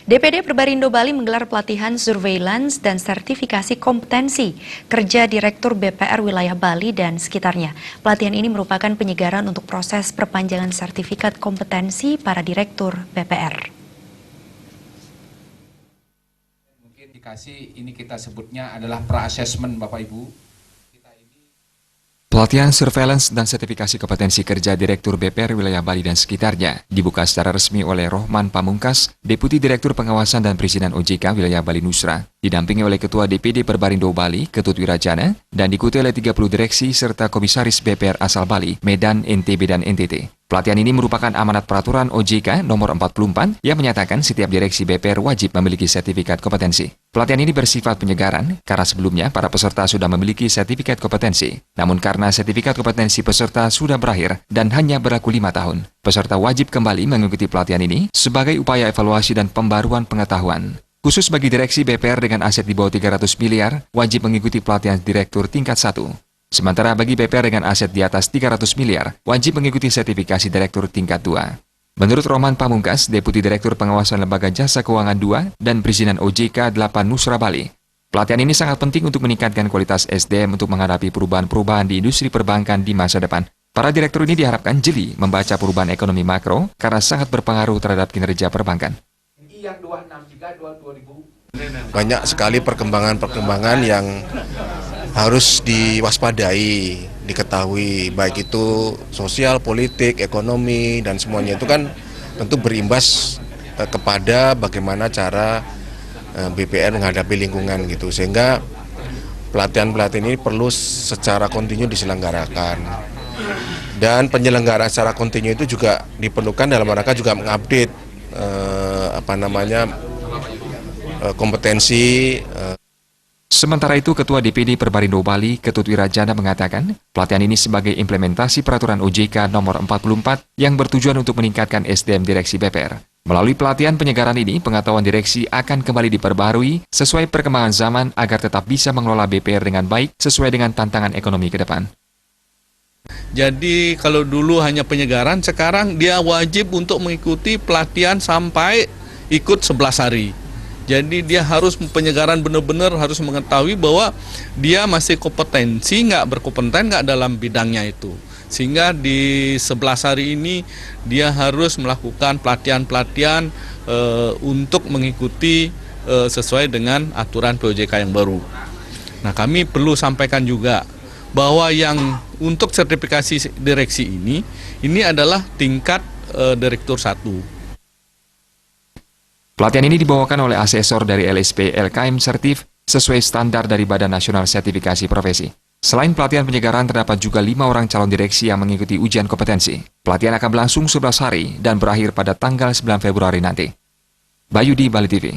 DPD Perbarindo Bali menggelar pelatihan surveillance dan sertifikasi kompetensi kerja Direktur BPR Wilayah Bali dan sekitarnya. Pelatihan ini merupakan penyegaran untuk proses perpanjangan sertifikat kompetensi para Direktur BPR. Mungkin dikasih, ini kita sebutnya adalah pra-assessment Bapak Ibu. Pelatihan surveillance dan sertifikasi kompetensi kerja Direktur BPR Wilayah Bali dan sekitarnya dibuka secara resmi oleh Rohman Pamungkas, Deputi Direktur Pengawasan dan Perizinan OJK Wilayah Bali Nusra, didampingi oleh Ketua DPD Perbarindo Bali, Ketut Wirajana, dan diikuti oleh 30 direksi serta Komisaris BPR asal Bali, Medan, NTB, dan NTT. Pelatihan ini merupakan amanat peraturan OJK nomor 44 yang menyatakan setiap direksi BPR wajib memiliki sertifikat kompetensi. Pelatihan ini bersifat penyegaran karena sebelumnya para peserta sudah memiliki sertifikat kompetensi. Namun karena sertifikat kompetensi peserta sudah berakhir dan hanya berlaku 5 tahun, peserta wajib kembali mengikuti pelatihan ini sebagai upaya evaluasi dan pembaruan pengetahuan. Khusus bagi direksi BPR dengan aset di bawah 300 miliar, wajib mengikuti pelatihan Direktur tingkat 1. Sementara bagi BPR dengan aset di atas 300 miliar, wajib mengikuti sertifikasi Direktur tingkat 2. Menurut Rohman Pamungkas, Deputi Direktur Pengawasan Lembaga Jasa Keuangan 2 dan Perizinan OJK 8 Nusra Bali, pelatihan ini sangat penting untuk meningkatkan kualitas SDM untuk menghadapi perubahan-perubahan di industri perbankan di masa depan. Para direktur ini diharapkan jeli membaca perubahan ekonomi makro karena sangat berpengaruh terhadap kinerja perbankan. Banyak sekali perkembangan-perkembangan yang harus diwaspadai, diketahui, baik itu sosial, politik, ekonomi, dan semuanya itu kan tentu berimbas kepada bagaimana cara BPR menghadapi lingkungan gitu. Sehingga pelatihan-pelatihan ini perlu secara kontinu diselenggarakan. Dan penyelenggaraan secara kontinu itu juga diperlukan dalam rangka juga mengupdate kompetensi. Sementara itu, Ketua DPD Perbarindo Bali, Ketut Wirajana mengatakan, pelatihan ini sebagai implementasi peraturan OJK nomor 44 yang bertujuan untuk meningkatkan SDM direksi BPR. Melalui pelatihan penyegaran ini, pengetahuan direksi akan kembali diperbarui sesuai perkembangan zaman agar tetap bisa mengelola BPR dengan baik sesuai dengan tantangan ekonomi ke depan. Jadi kalau dulu hanya penyegaran, sekarang dia wajib untuk mengikuti pelatihan sampai ikut 11 hari. Jadi dia harus penyegaran benar-benar harus mengetahui bahwa dia masih kompetensi, berkompeten dalam bidangnya itu. Sehingga di 11 hari ini dia harus melakukan pelatihan-pelatihan untuk mengikuti sesuai dengan aturan POJK yang baru. Nah, kami perlu sampaikan juga bahwa yang untuk sertifikasi direksi ini adalah tingkat Direktur 1. Pelatihan ini dibawakan oleh asesor dari LSP LKM Sertif sesuai standar dari Badan Nasional Sertifikasi Profesi. Selain pelatihan penyegaran, terdapat juga 5 orang calon direksi yang mengikuti ujian kompetensi. Pelatihan akan berlangsung 11 hari dan berakhir pada tanggal 9 Februari nanti. Bayu di Bali TV.